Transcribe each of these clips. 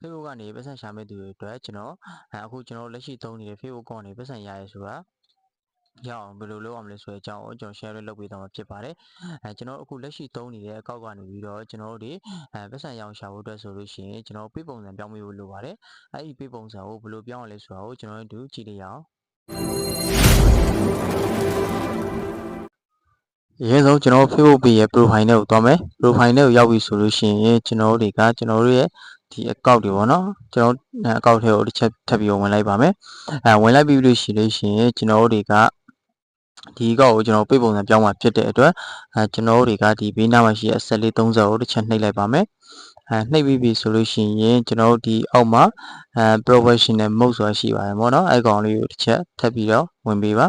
Facebook ကနေပတ်စံရှာမဲ့သူတွေအတွက်ကျွန်တော်အခုကျွန်တော်လက်ရှိသုံးနေတဲ့ Facebook ကနေပတ်စံရရဲဆိုတာရအောင်ဘယ်လိုလုပ်အောင်လဲဆိုတဲ့အကြောင်းကိုကျွန်တော် share လုပ်ပေးသွားမှာဖြစ်ပါတယ်ကျွန်တော်အခုလက်ရှိသုံးနေတဲ့အကောက်ကနေပြီးတော့ကျွန်တော်တို့ဒီပတ်စံရအောင်ရှာဖို့အတွက်ဆိုလို့ရှိရင်ကျွန်တော်ပေးပုံစံပြောင်းပေးဖို့လိုပါတယ်အဲ့ဒီပေးပုံစံကိုဘယ်လိုပြောင်းရလဲဆိုတာကိုကျွန်တော်တို့ကြည့်လိုက်ရအောင်ရဲဆုံးကျွန်တော် Facebook page ရဲ့ profile နဲ့ကိုသွားမယ် profile နဲ့ကိုရောက်ပြီဆိုလို့ရှိရင်ကျွန်တော်တို့ကျွန်တော်တို့ရဲ့ဒီအကောက်တွေပေါ့နော်ကျွန်တော်အကောက်ထဲကိုတစ်ချက်ထပ်ပြီးဝင်လိုက်ပါမယ်ဝင်လိုက်ပြီးလို့ရှိလို့ရှိရင်ကျွန်တော်တို့ဒီကောက်ကိုကျွန်တော်ပေးပုံစံပြောင်းမှာဖြစ်တဲ့အတွက်ကျွန်တော်တို့ဒီဘေးနားမှာရှိတဲ့1430ကိုတစ်ချက်နှိပ်လိုက်ပါမယ်နှိပ်ပြီးပြီဆိုလို့ရှိရင်ကျွန်တော်တို့ဒီအောက်မှာprofessional mode ဆိုတာရှိပါတယ်ပေါ့နော်အဲ့ကောင်လေးကိုတစ်ချက်ထပ်ပြီးတော့ဝင်ပေးပါ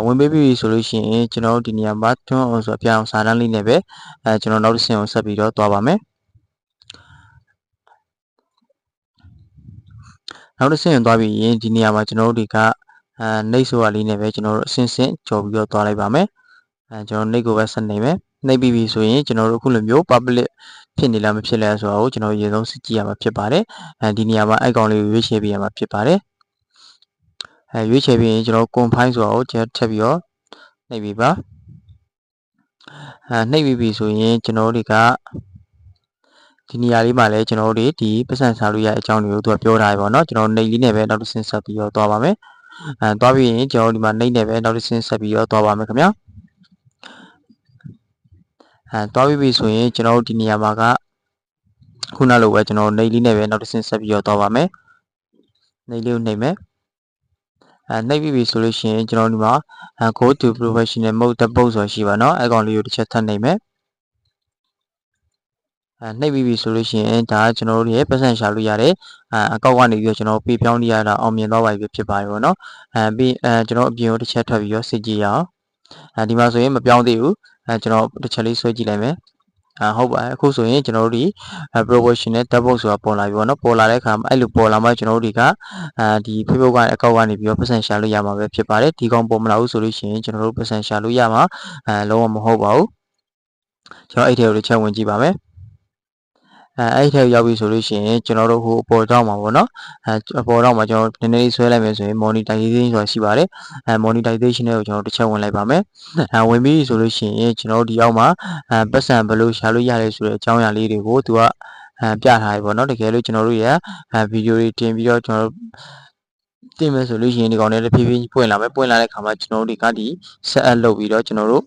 ဝင်ပေးပြီဆိုလို့ရှိရင်ကျွန်တော်တို့ဒီနေရာမှာ turn on ဆိုပြောင်းစာတန်းလေးနဲ့ပဲကျွန်တော်နောက်တစ်ဆင့်ကိုဆက်ပြီးတော့သွားပါမယ်နောက်တစ်ဆင့်သွားပြီးရင်ဒီနေရာမှာကျွန်တော်တို့နှိပ်ဆိုတာလေးနဲ့ပဲကျွန်တော်တို့အဆင့်ဆင့်ကြော်ပြီးတော့သွားလိုက်ပါမယ်ကျွန်တော်နှိပ်ကိုပဲဆက်နေမယ်နှိပ်ပြီးပြီဆိုရင်ကျွန်တော်တို့အခုလိုမျိုး public ဖြစ်နေလားမဖြစ်လဲဆိုတာကိုကျွန်တော်ရေဆုံးစစ်ကြည့်ရမှာဖြစ်ပါတယ်ဒီနေရာမှာ icon လေးကိုရွေးချယ်ပေးရမှာဖြစ်ပါတယ်ရွေးချယ်ပြီးရင်ကျွန်တော် confine ဆိုတာကိုထပ်ပြီးတော့နှိပ်ပြီးပါနှိပ်ပြီးပြီဆိုရင်ကျွန်တော်တို့ဒီနေရာလေးမှာလည်းကျွန်တော်တို့ဒီပတ်စံစားလို့ရအကြောင်းတွေကိုသူကပြောထားပြီပေါ့နော်ကျွန်တော်နှိပ်လေးနဲ့ပဲနောက်တစ်ဆင့်ဆက်ပြီးတော့သွားပါမယ်သွားပြီးရင်ကျွန်တော်ဒီမှာနှိပ်နဲ့ပဲနောက်တစ်ဆင့်ဆက်ပြီးတော့သွားပါမယ်ခင်ဗျာသွားပြီးပြီဆိုရင်ကျွန်တော်တို့ဒီနေရာမှာခုနလိုပဲကျွန်တော်နှိပ်လေးနဲ့ပဲနောက်တစ်ဆင့်ဆက်ပြီးတော့သွားပါမယ်နှိပ်လေးကိုနှိပ်မယ်နှိပ်ပြီးပြီဆိုလို့ရှိရင်ကျွန်တော်ဒီမှာ go to professional mode တပုတ်ဆိုရှိပါเนาะအဲ့ကောင်လေးကိုတစ်ချက်ထပ်နှိပ်မယ်နှိပ်ပြီးပြီဆိုလို့ရှိရင်ဒါကျွန်တော်တို့ရဲ့ပတ်စံရှာလို့ရတဲ့အကောက်ကနေပြီးတော့ကျွန်တော်ပေးပြောင်းနေရတာအောင်မြင်သွားပါပြီဖြစ်ပါတယ်ပေါ့နော်ပြီးကျွန်တော်အပြင်ကိုတစ်ချက်ထွက်ပြီးတော့စစ်ကြည့်ရအောင်ဒီမှာဆိုရင်မပြောင်းသေးဘူးကျွန်တော်တစ်ချက်လေးဆွဲကြည့်လိုက်မယ်ဟုတ်ပါအခုဆိုရင်ကျွန်တော်တို့ဒီ professional double ဆိုတာပေါ်လာပြီပေါ့နော်ပေါ်လာတဲ့အခါမှာအဲ့လိုပေါ်လာမှကျွန်တော်တို့ဒီ Facebook ကအကောက်ကနေပြီးတော့ပတ်စံရှာလို့ရမှာပဲဖြစ်ပါတယ်ဒီကောင်ပေါ်မလာဘူးဆိုလို့ရှိရင်ကျွန်တော်တို့ပတ်စံရှာလို့ရမှာလုံးဝမဟုတ်ပါဘူးကျွန်တော်အဲ့ထဲကိုတစ်ချက်ဝင်ကြည့်ပါမယ်အဲ့ထဲရောက်ပြီဆိုလို့ရှိရင်ကျွန်တော်တို့ဟိုအပေါ်တော့မှာပေါ့နော်အပေါ်တော့မှာကျွန်တော်နည်းနည်းလေးဆွဲလိုက်မယ်ဆိုရင် monetization ဆိုတာရှိပါတယ်monetization ကိုကျွန်တော်တစ်ချက်ဝင်လိုက်ပါမယ်ဝင်ပြီးဆိုလို့ရှိရင်ကျွန်တော်တို့ဒီအောက်မှာပတ်စံဘယ်လိုရှာလို့ရလဲဆိုတဲ့အကြောင်းအရာလေးတွေကိုသူကပြထားပြီပေါ့နော်တကယ်လို့ကျွန်တော်တို့ရဗီဒီယိုတွေတင်ပြီးတော့ကျွန်တော်တို့တင်မယ်ဆိုလို့ရှိရင်ဒီကောင်လေးတစ်ဖြည်းဖြည်းပွင့်လာမယ်ပွင့်လာတဲ့အခါမှာကျွန်တော်တို့ဒီ set up လုပ်ပြီးတော့ကျွန်တော်တို့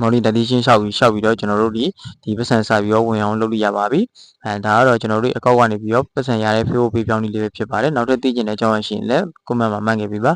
monetization ရှောက်ပြီးတော့ကျွန်တော်တို့ဒီပတ်စံစပြီးတော့ဝင်အောင်လုပ်လို့ရပါပြီဒါကတော့ကျွန်တော်တို့အကောက်ကနေပြီးတော့ပတ်စံရတဲ့ Facebook page ပြောင်းနည်းလေးပဲဖြစ်ပါတယ်နောက်ထပ်သိချင်တဲ့အကြောင်းအရာရှိရင်လည်း comment မှာမှတ်ခဲ့ပေးပါ